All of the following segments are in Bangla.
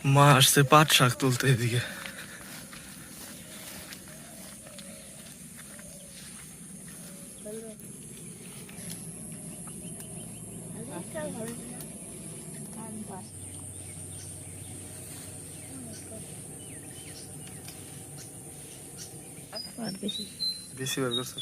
মা আসছে পাট শাক তুলতে এদিকে। বেশি বার করছো?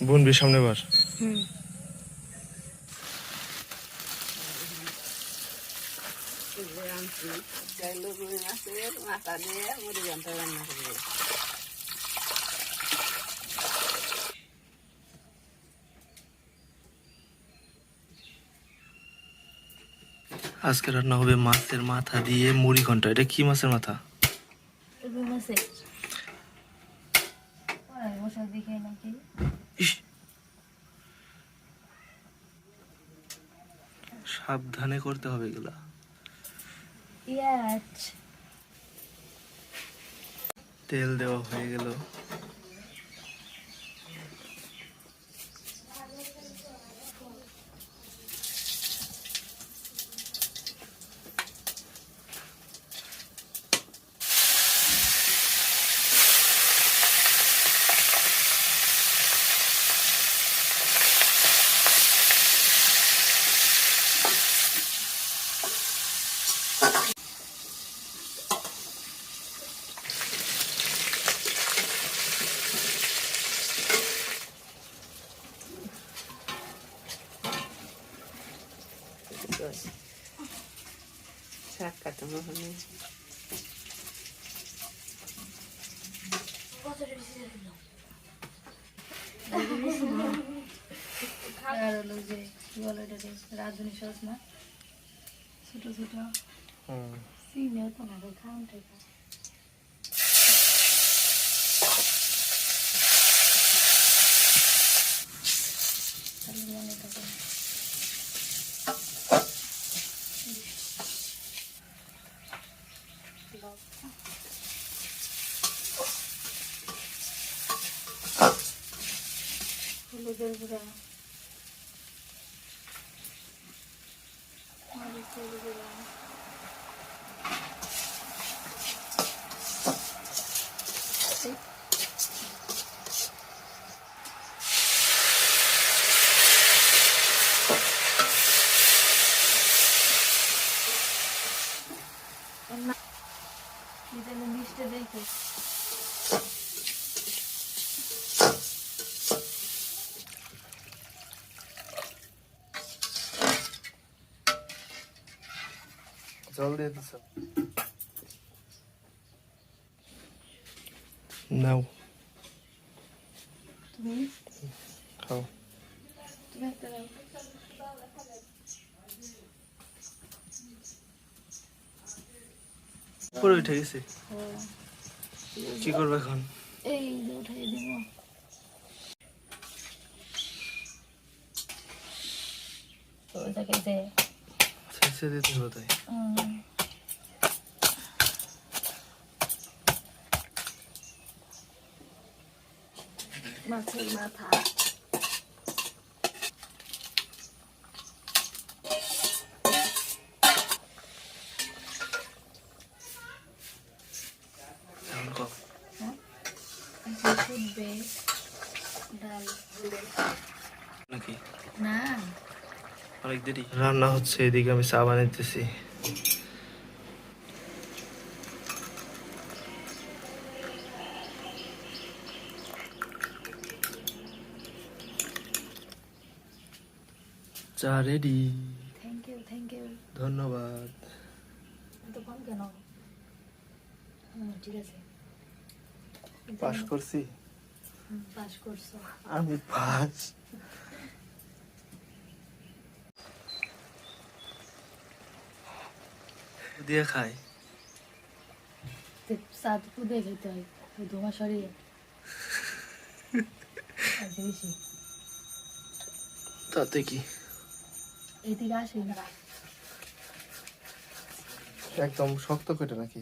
বুনবি সামনে বার। আজকে রান্না হবে মাছের মাথা দিয়ে মুড়ি ঘন্ট। এটা কি মাছের মাথা? ইস, সাবধানে করতে হবে এগুলা। তেল দেওয়া হয়ে গেল। শাক কাটানো হলে রাজধানী সস না ছোট ছোট সিনেও তো না খাওয়ান টাকা হলুদের গুঁড়া মরিচের গুঁড়া মিষ্টি দেখে জল দিয়ে দিছ? নাও তুমি খাও। তুমি একটা দাও পরে উঠে গেছে। কি করবে এখন? এই উঠাই দিব ওটাকে দে ছেঁচে দিতে হবে তাই। মাছের মাথা এখন কও। ফুটবে ডাল নাকি না অনেক দেরি রান্না হচ্ছে, এদিকে আমি চা বানাইতেছি। চা রেডি। থ্যাংক ইউ ধন্যবাদ। তো কম কেন ঠিক আছে। পাস করছি, পাস করছো। আমি পাস। দিয়ে খাই। সাত পুদে খেতে হয়, ধোঁয়া সরিয়ে আচ্ছা বেশি তাতে কি এদিকে আসি না। একদম শক্ত কেটে নাকি?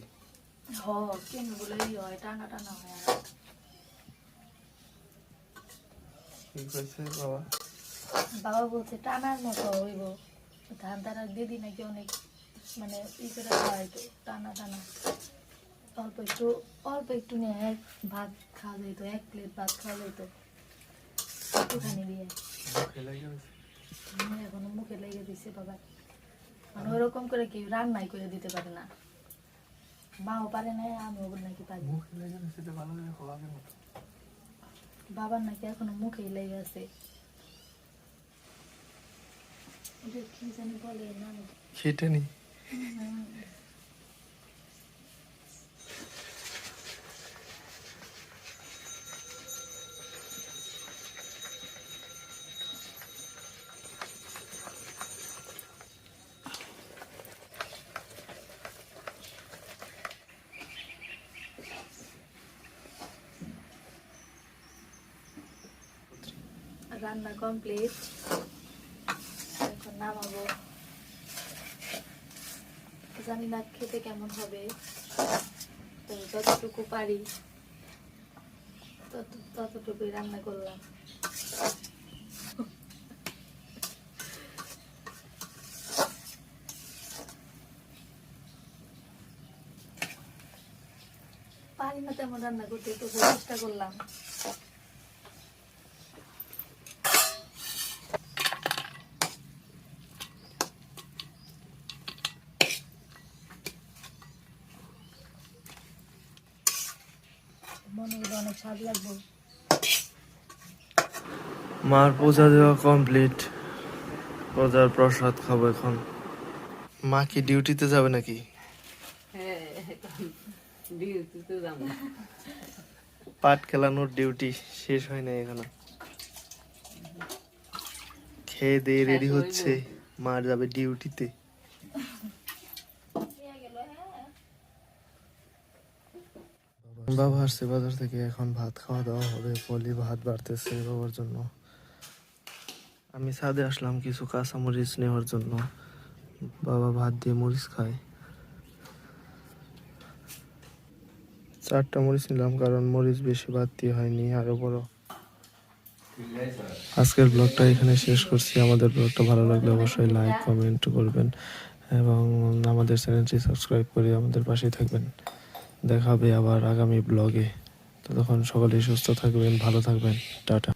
হ কেন বলে হয়, টানা টানা হয়। কি কইছে বাবা? বাবা বলছে টানার মতো হইব, ধান তারা দিদি নাকি অনেক মানে ই করে খাওয়া হইতো, টানা টানা। অল্প একটু নিয়ে ভাত খাওয়া যেত, 1 প্লেট ভাত খাওয়া যেত একটুখানি দিয়ে। এখনো মুখে লেগে দিছে বাবা, মানে ওরকম করে কেউ রান্নাই করে দিতে পারে না। মাও পারে না, আমিও নাকি পারি। বাবার নাকি এখনো মুখেই লেগে আছে। কি জানি বলে না, খেটে নি। রান্না কমপ্লিট, এখন নামাবো। জানি না খেতে কেমন হবে, তো যতটুকু পারি ততটুকুই রান্না করলাম। পারি না তেমন রান্না করতে, তো চেষ্টা করলাম। মনে হলো অনেক স্বাদ লাগবে। মার পূজা দেওয়া কমপ্লিট, পূজার প্রসাদ খাবো এখন। মা কি ডিউটিতে যাবে নাকি? পাট খেলানোর ডিউটি শেষ হয় না এখানে, খেয়ে দিয়ে রেডি হচ্ছে, মা যাবে ডিউটিতে। বাবা আসছে বাজার থেকে, এখন ভাত খাওয়া দাওয়া হবে। পলি ভাত বাড়তেছে বাবার জন্য। আমি ছাদে আসলাম কিছু কাঁচা মরিচ নেওয়ার জন্য, বাবা ভাত দিয়ে মরিচ খায়। 4টা মরিচ নিলাম, কারণ মরিচ বেশি বাড়তি হয়নি, আরো বড়। আজকের ব্লগটা এখানে শেষ করছি। আমাদের ব্লগটা ভালো লাগলে অবশ্যই লাইক কমেন্ট করবেন এবং আমাদের চ্যানেলটি সাবস্ক্রাইব করে আমাদের পাশেই থাকবেন। দেখা হবে আবার আগামী ব্লগে। ততক্ষণ সকলেই সুস্থ থাকবেন, ভালো থাকবেন। টাটা।